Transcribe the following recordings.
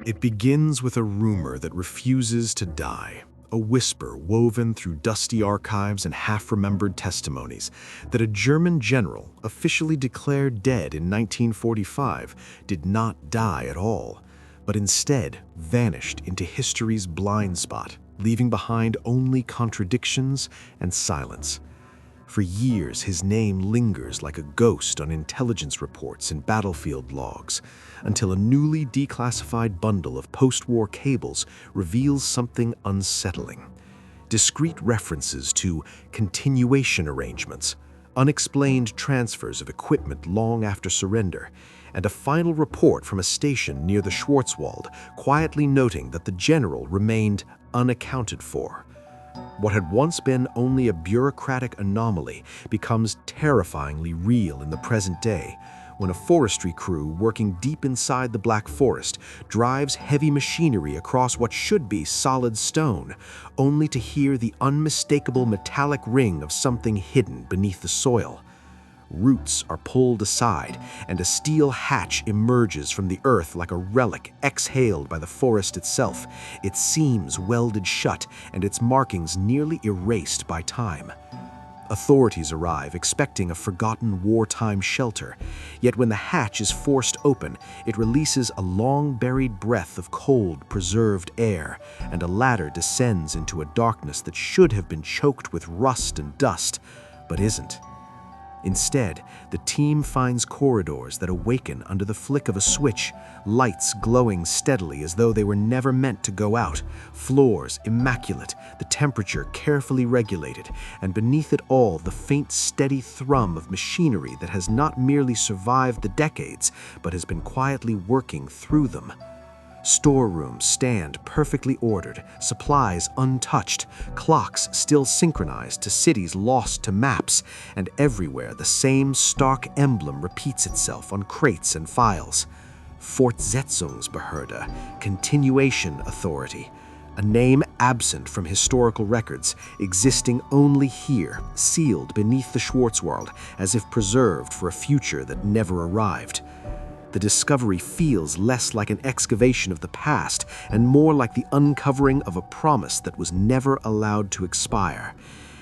It begins with a rumor that refuses to die, a whisper woven through dusty archives and half-remembered testimonies that a German general, officially declared dead in 1945, did not die at all, but instead vanished into history's blind spot, leaving behind only contradictions and silence. For years, his name lingers like a ghost on intelligence reports and battlefield logs, until a newly declassified bundle of post-war cables reveals something unsettling. Discrete references to continuation arrangements, unexplained transfers of equipment long after surrender, and a final report from a station near the Schwarzwald quietly noting that the general remained unaccounted for. What had once been only a bureaucratic anomaly becomes terrifyingly real in the present day, when a forestry crew working deep inside the Black Forest drives heavy machinery across what should be solid stone, only to hear the unmistakable metallic ring of something hidden beneath the soil. Roots are pulled aside, and a steel hatch emerges from the earth like a relic exhaled by the forest itself, its seams welded shut and its markings nearly erased by time. Authorities arrive expecting a forgotten wartime shelter, yet when the hatch is forced open, it releases a long-buried breath of cold, preserved air, and a ladder descends into a darkness that should have been choked with rust and dust, but isn't. Instead, the team finds corridors that awaken under the flick of a switch, lights glowing steadily as though they were never meant to go out, floors immaculate, the temperature carefully regulated, and beneath it all the faint steady thrum of machinery that has not merely survived the decades, but has been quietly working through them. Storerooms stand perfectly ordered, supplies untouched, clocks still synchronized to cities lost to maps, and everywhere the same stark emblem repeats itself on crates and files. Fortsetzungsbehörde, continuation authority, a name absent from historical records, existing only here, sealed beneath the Schwarzwald, as if preserved for a future that never arrived. The discovery feels less like an excavation of the past and more like the uncovering of a promise that was never allowed to expire.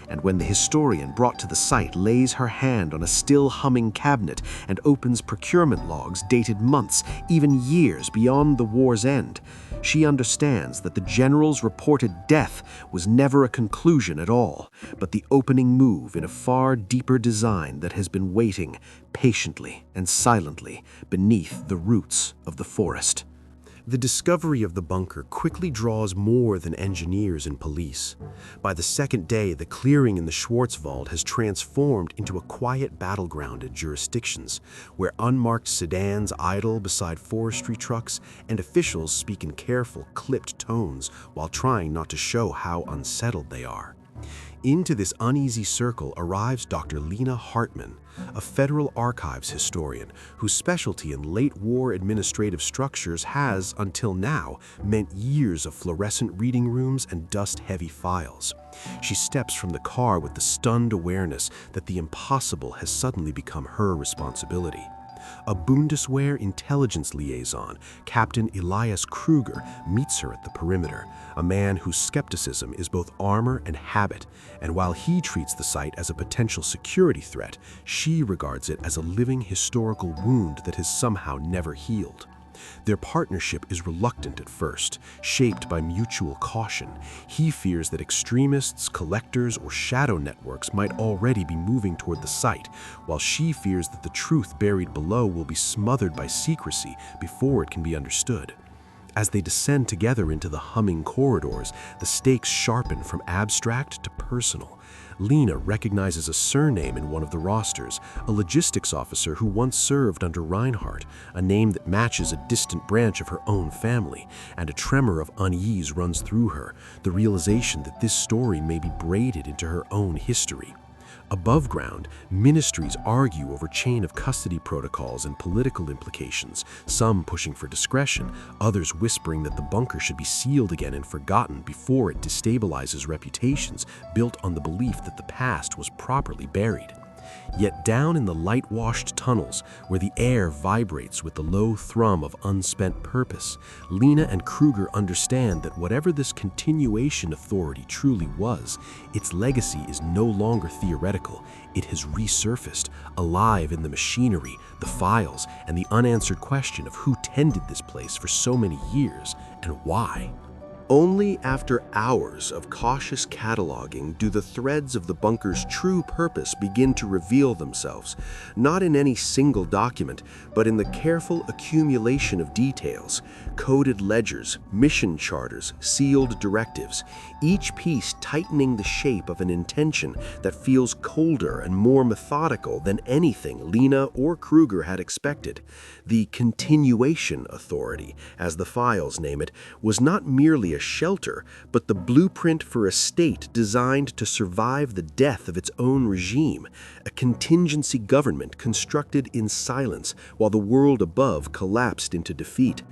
And when the historian brought to the site lays her hand on a still humming cabinet and opens procurement logs dated months, even years beyond the war's end, she understands that the general's reported death was never a conclusion at all, but the opening move in a far deeper design that has been waiting patiently and silently beneath the roots of the forest. The discovery of the bunker quickly draws more than engineers and police. By the second day, the clearing in the Schwarzwald has transformed into a quiet battleground at jurisdictions, where unmarked sedans idle beside forestry trucks and officials speak in careful, clipped tones while trying not to show how unsettled they are. Into this uneasy circle arrives Dr. Lena Hartmann, a federal archives historian whose specialty in late-war administrative structures has, until now, meant years of fluorescent reading rooms and dust-heavy files. She steps from the car with the stunned awareness that the impossible has suddenly become her responsibility. A Bundeswehr intelligence liaison, Captain Elias Krüger, meets her at the perimeter, a man whose skepticism is both armor and habit, and while he treats the site as a potential security threat, she regards it as a living historical wound that has somehow never healed. Their partnership is reluctant at first, shaped by mutual caution. He fears that extremists, collectors, or shadow networks might already be moving toward the site, while she fears that the truth buried below will be smothered by secrecy before it can be understood. As they descend together into the humming corridors, the stakes sharpen from abstract to personal. Lena recognizes a surname in one of the rosters, a logistics officer who once served under Reinhardt, a name that matches a distant branch of her own family, and a tremor of unease runs through her, the realization that this story may be braided into her own history. Above ground, ministries argue over chain of custody protocols and political implications, some pushing for discretion, others whispering that the bunker should be sealed again and forgotten before it destabilizes reputations built on the belief that the past was properly buried. Yet down in the light-washed tunnels, where the air vibrates with the low thrum of unspent purpose, Lena and Krüger understand that whatever this continuation authority truly was, its legacy is no longer theoretical. It has resurfaced, alive in the machinery, the files, and the unanswered question of who tended this place for so many years and why. Only after hours of cautious cataloging do the threads of the bunker's true purpose begin to reveal themselves, not in any single document, but in the careful accumulation of details, coded ledgers, mission charters, sealed directives, each piece tightening the shape of an intention that feels colder and more methodical than anything Lena or Krüger had expected. The continuation authority, as the files name it, was not merely a shelter, but the blueprint for a state designed to survive the death of its own regime, a contingency government constructed in silence while the world above collapsed into defeat.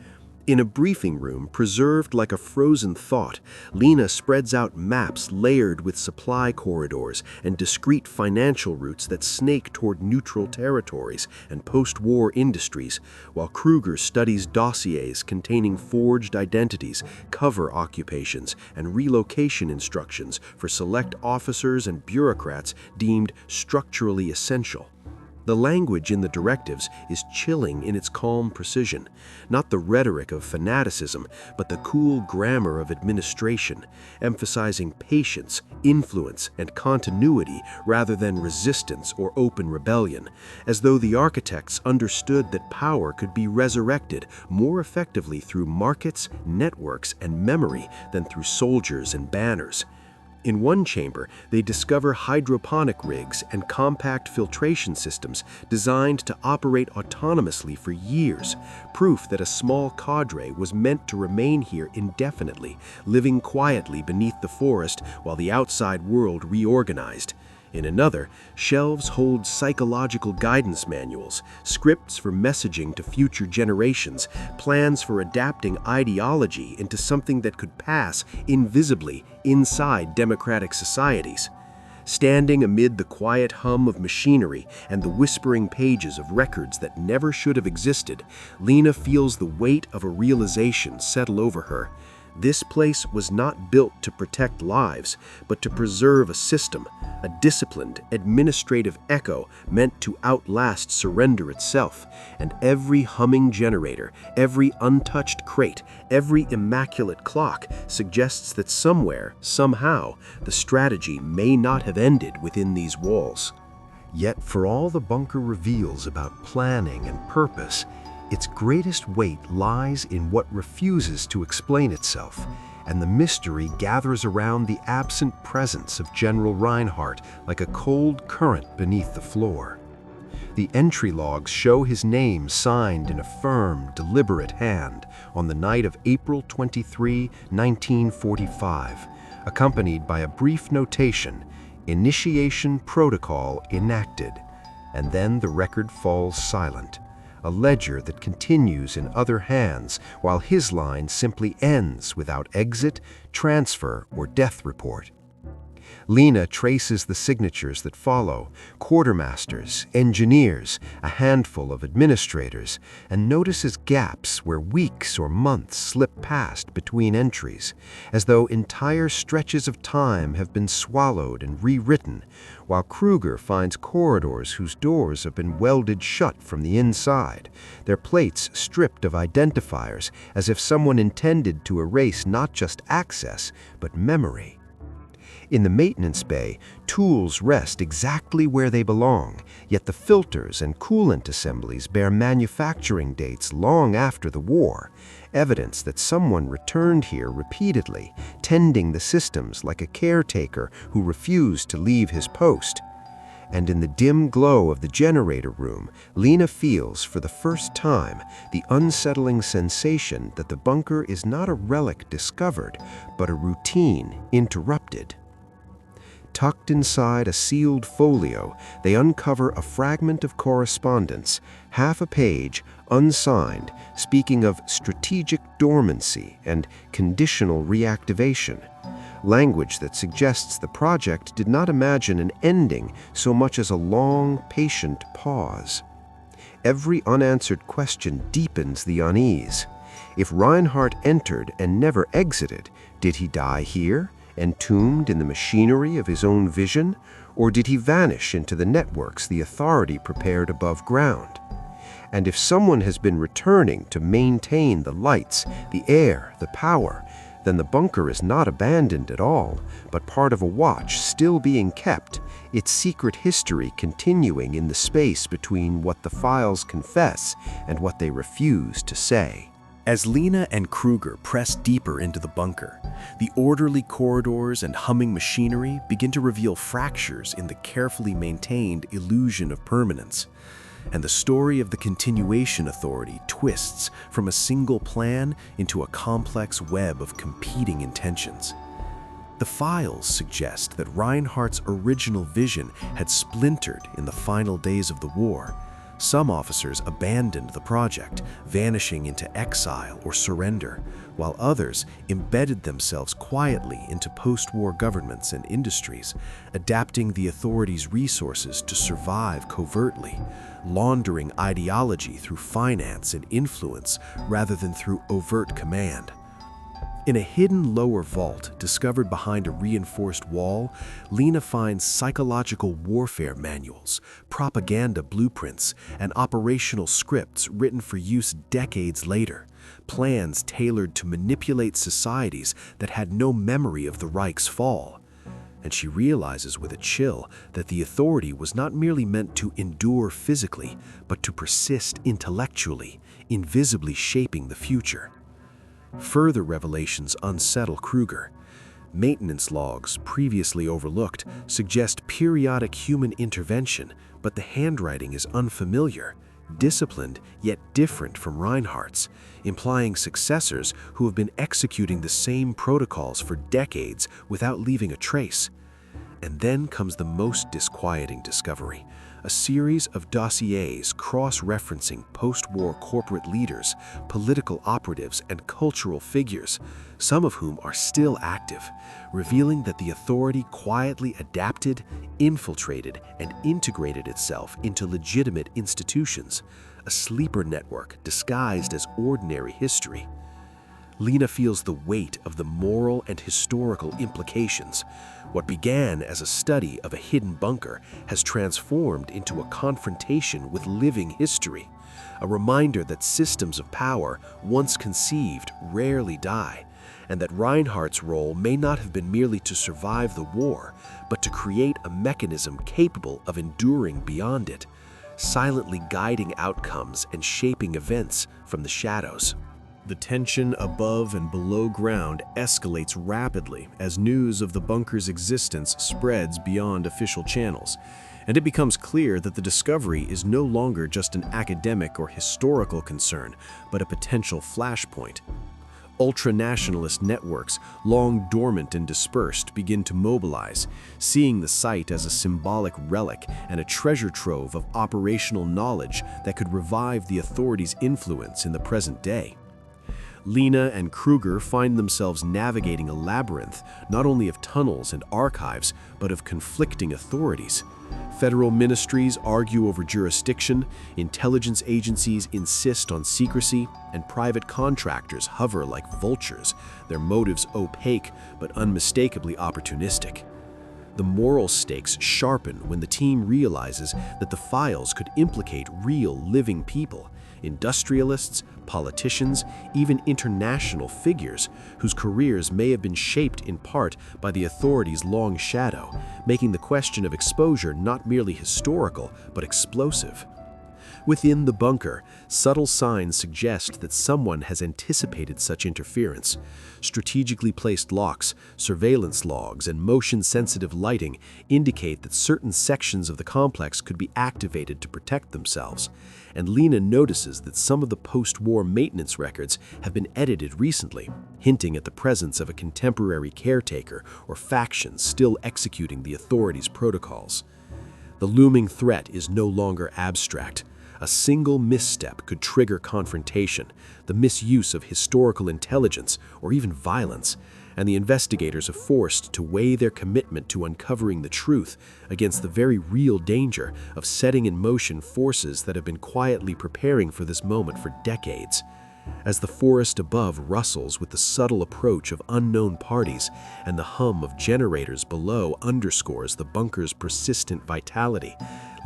In a briefing room preserved like a frozen thought, Lena spreads out maps layered with supply corridors and discrete financial routes that snake toward neutral territories and post-war industries, while Krüger studies dossiers containing forged identities, cover occupations, and relocation instructions for select officers and bureaucrats deemed structurally essential. The language in the directives is chilling in its calm precision, not the rhetoric of fanaticism, but the cool grammar of administration, emphasizing patience, influence, and continuity rather than resistance or open rebellion, as though the architects understood that power could be resurrected more effectively through markets, networks, and memory than through soldiers and banners. In one chamber, they discover hydroponic rigs and compact filtration systems designed to operate autonomously for years, proof that a small cadre was meant to remain here indefinitely, living quietly beneath the forest while the outside world reorganized. In another, shelves hold psychological guidance manuals, scripts for messaging to future generations, plans for adapting ideology into something that could pass invisibly inside democratic societies. Standing amid the quiet hum of machinery and the whispering pages of records that never should have existed, Lena feels the weight of a realization settle over her. This place was not built to protect lives, but to preserve a system, a disciplined, administrative echo meant to outlast surrender itself, and every humming generator, every untouched crate, every immaculate clock suggests that somewhere, somehow, the strategy may not have ended within these walls. Yet for all the bunker reveals about planning and purpose, its greatest weight lies in what refuses to explain itself, and the mystery gathers around the absent presence of General Reinhardt like a cold current beneath the floor. The entry logs show his name signed in a firm, deliberate hand on the night of April 23, 1945, accompanied by a brief notation, "Initiation Protocol enacted," and then the record falls silent. A ledger that continues in other hands, while his line simply ends without exit, transfer, or death report. Lena traces the signatures that follow: quartermasters, engineers, a handful of administrators, and notices gaps where weeks or months slip past between entries, as though entire stretches of time have been swallowed and rewritten, while Krüger finds corridors whose doors have been welded shut from the inside, their plates stripped of identifiers, as if someone intended to erase not just access, but memory. In the maintenance bay, tools rest exactly where they belong, yet the filters and coolant assemblies bear manufacturing dates long after the war, evidence that someone returned here repeatedly, tending the systems like a caretaker who refused to leave his post. And in the dim glow of the generator room, Lena feels for the first time the unsettling sensation that the bunker is not a relic discovered, but a routine interrupted. Tucked inside a sealed folio, they uncover a fragment of correspondence, half a page, unsigned, speaking of strategic dormancy and conditional reactivation. language that suggests the project did not imagine an ending so much as a long, patient pause. Every unanswered question deepens the unease. If Reinhardt entered and never exited, did he die here, entombed in the machinery of his own vision, or did he vanish into the networks the authority prepared above ground? And if someone has been returning to maintain the lights, the air, the power, then the bunker is not abandoned at all, but part of a watch still being kept, its secret history continuing in the space between what the files confess and what they refuse to say. As Lena and Krüger press deeper into the bunker, the orderly corridors and humming machinery begin to reveal fractures in the carefully maintained illusion of permanence. And the story of the Continuation Authority twists from a single plan into a complex web of competing intentions. The files suggest that Reinhardt's original vision had splintered in the final days of the war. Some officers abandoned the project, vanishing into exile or surrender, while others embedded themselves quietly into post-war governments and industries, adapting the authorities' resources to survive covertly, laundering ideology through finance and influence rather than through overt command. In a hidden lower vault discovered behind a reinforced wall, Lena finds psychological warfare manuals, propaganda blueprints, and operational scripts written for use decades later, plans tailored to manipulate societies that had no memory of the Reich's fall. And she realizes with a chill that the authority was not merely meant to endure physically, but to persist intellectually, invisibly shaping the future. Further revelations unsettle Krüger. Maintenance logs, previously overlooked, suggest periodic human intervention, but the handwriting is unfamiliar, disciplined yet different from Reinhardt's, implying successors who have been executing the same protocols for decades without leaving a trace. And then comes the most disquieting discovery: a series of dossiers cross-referencing post-war corporate leaders, political operatives, and cultural figures, some of whom are still active, revealing that the authority quietly adapted, infiltrated, and integrated itself into legitimate institutions, a sleeper network disguised as ordinary history. Lena feels the weight of the moral and historical implications. What began as a study of a hidden bunker has transformed into a confrontation with living history, a reminder that systems of power, once conceived, rarely die, and that Reinhardt's role may not have been merely to survive the war, but to create a mechanism capable of enduring beyond it, silently guiding outcomes and shaping events from the shadows. The tension above and below ground escalates rapidly as news of the bunker's existence spreads beyond official channels, and it becomes clear that the discovery is no longer just an academic or historical concern, but a potential flashpoint. Ultra-nationalist networks, long dormant and dispersed, begin to mobilize, seeing the site as a symbolic relic and a treasure trove of operational knowledge that could revive the authorities' influence in the present day. Lena and Krüger find themselves navigating a labyrinth not only of tunnels and archives, but of conflicting authorities. Federal ministries argue over jurisdiction, intelligence agencies insist on secrecy, and private contractors hover like vultures, their motives opaque but unmistakably opportunistic. The moral stakes sharpen when the team realizes that the files could implicate real living people, industrialists, politicians, even international figures whose careers may have been shaped in part by the authorities' long shadow, making the question of exposure not merely historical but explosive. Within the bunker, subtle signs suggest that someone has anticipated such interference. Strategically placed locks, surveillance logs, and motion-sensitive lighting indicate that certain sections of the complex could be activated to protect themselves. And Lena notices that some of the post-war maintenance records have been edited recently, hinting at the presence of a contemporary caretaker or faction still executing the authorities' protocols. The looming threat is no longer abstract. A single misstep could trigger confrontation, the misuse of historical intelligence, or even violence, and the investigators are forced to weigh their commitment to uncovering the truth against the very real danger of setting in motion forces that have been quietly preparing for this moment for decades. As the forest above rustles with the subtle approach of unknown parties and the hum of generators below underscores the bunker's persistent vitality,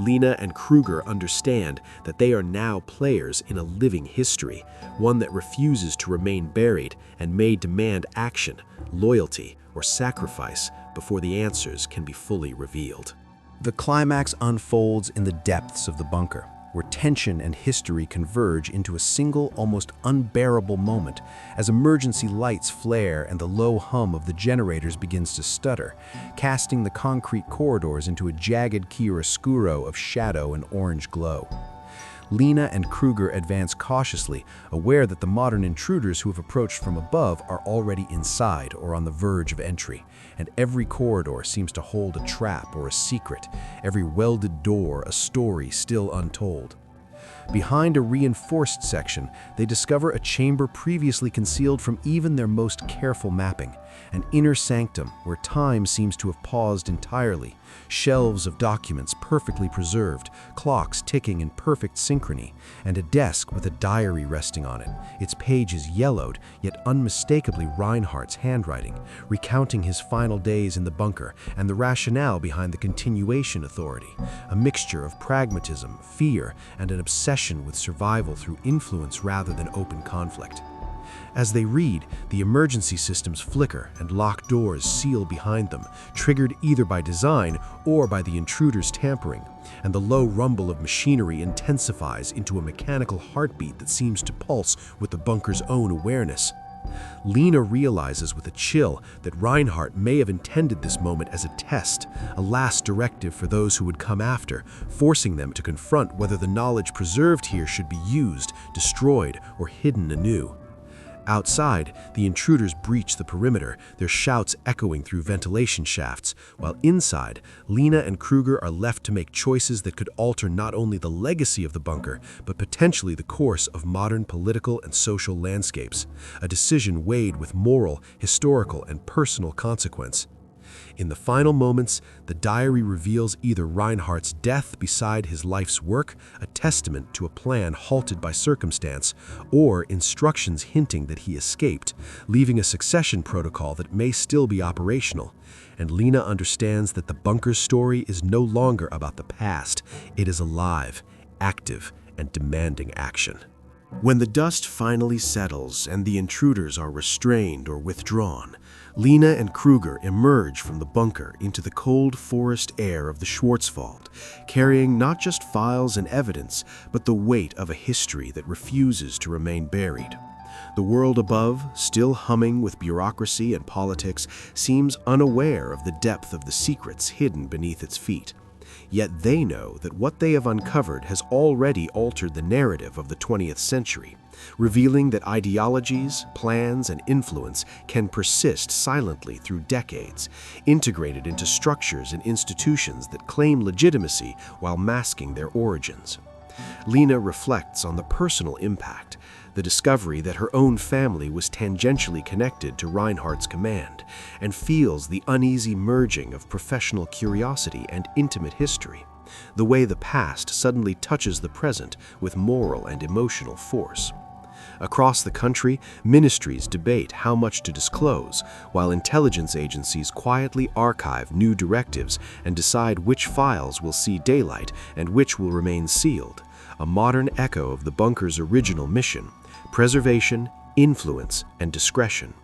Lena and Krüger understand that they are now players in a living history, one that refuses to remain buried and may demand action, loyalty, or sacrifice before the answers can be fully revealed. The climax unfolds in the depths of the bunker, where tension and history converge into a single, almost unbearable moment as emergency lights flare and the low hum of the generators begins to stutter, casting the concrete corridors into a jagged chiaroscuro of shadow and orange glow. Lena and Krüger advance cautiously, aware that the modern intruders who have approached from above are already inside or on the verge of entry, and every corridor seems to hold a trap or a secret, every welded door a story still untold. Behind a reinforced section, they discover a chamber previously concealed from even their most careful mapping, an inner sanctum where time seems to have paused entirely, shelves of documents perfectly preserved, clocks ticking in perfect synchrony, and a desk with a diary resting on it, its pages yellowed, yet unmistakably Reinhardt's handwriting, recounting his final days in the bunker and the rationale behind the continuation authority, a mixture of pragmatism, fear, and an obsession with survival through influence rather than open conflict. As they read, the emergency systems flicker and locked doors seal behind them, triggered either by design or by the intruder's tampering, and the low rumble of machinery intensifies into a mechanical heartbeat that seems to pulse with the bunker's own awareness. Lena realizes with a chill that Reinhardt may have intended this moment as a test, a last directive for those who would come after, forcing them to confront whether the knowledge preserved here should be used, destroyed, or hidden anew. Outside, the intruders breach the perimeter, their shouts echoing through ventilation shafts, while inside, Lena and Krüger are left to make choices that could alter not only the legacy of the bunker, but potentially the course of modern political and social landscapes, a decision weighed with moral, historical, and personal consequence. In the final moments, the diary reveals either Reinhardt's death beside his life's work, a testament to a plan halted by circumstance, or instructions hinting that he escaped, leaving a succession protocol that may still be operational. And Lena understands that the bunker's story is no longer about the past. It is alive, active, and demanding action. When the dust finally settles and the intruders are restrained or withdrawn, Lena and Krüger emerge from the bunker into the cold forest air of the Schwarzwald, carrying not just files and evidence, but the weight of a history that refuses to remain buried. The world above, still humming with bureaucracy and politics, seems unaware of the depth of the secrets hidden beneath its feet. Yet they know that what they have uncovered has already altered the narrative of the 20th century, revealing that ideologies, plans, and influence can persist silently through decades, integrated into structures and institutions that claim legitimacy while masking their origins. Lena reflects on the personal impact, the discovery that her own family was tangentially connected to Reinhardt's command, and feels the uneasy merging of professional curiosity and intimate history, the way the past suddenly touches the present with moral and emotional force. Across the country, ministries debate how much to disclose, while intelligence agencies quietly archive new directives and decide which files will see daylight and which will remain sealed, a modern echo of the bunker's original mission: preservation, influence, and discretion.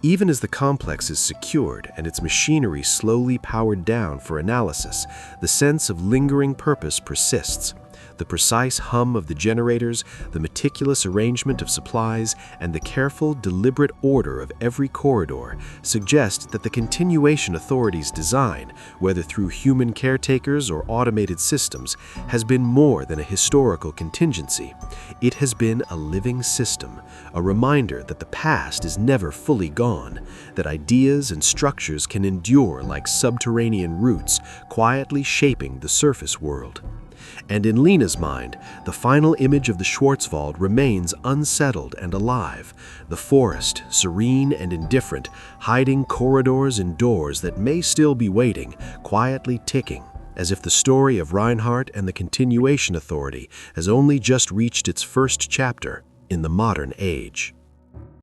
Even as the complex is secured and its machinery slowly powered down for analysis, the sense of lingering purpose persists. The precise hum of the generators, the meticulous arrangement of supplies, and the careful, deliberate order of every corridor suggest that the continuation authority's design, whether through human caretakers or automated systems, has been more than a historical contingency. It has been a living system, a reminder that the past is never fully gone, that ideas and structures can endure like subterranean roots, quietly shaping the surface world. And in Lena's mind, the final image of the Schwarzwald remains unsettled and alive, the forest, serene and indifferent, hiding corridors and doors that may still be waiting, quietly ticking, as if the story of Reinhardt and the Continuation Authority has only just reached its first chapter in the modern age.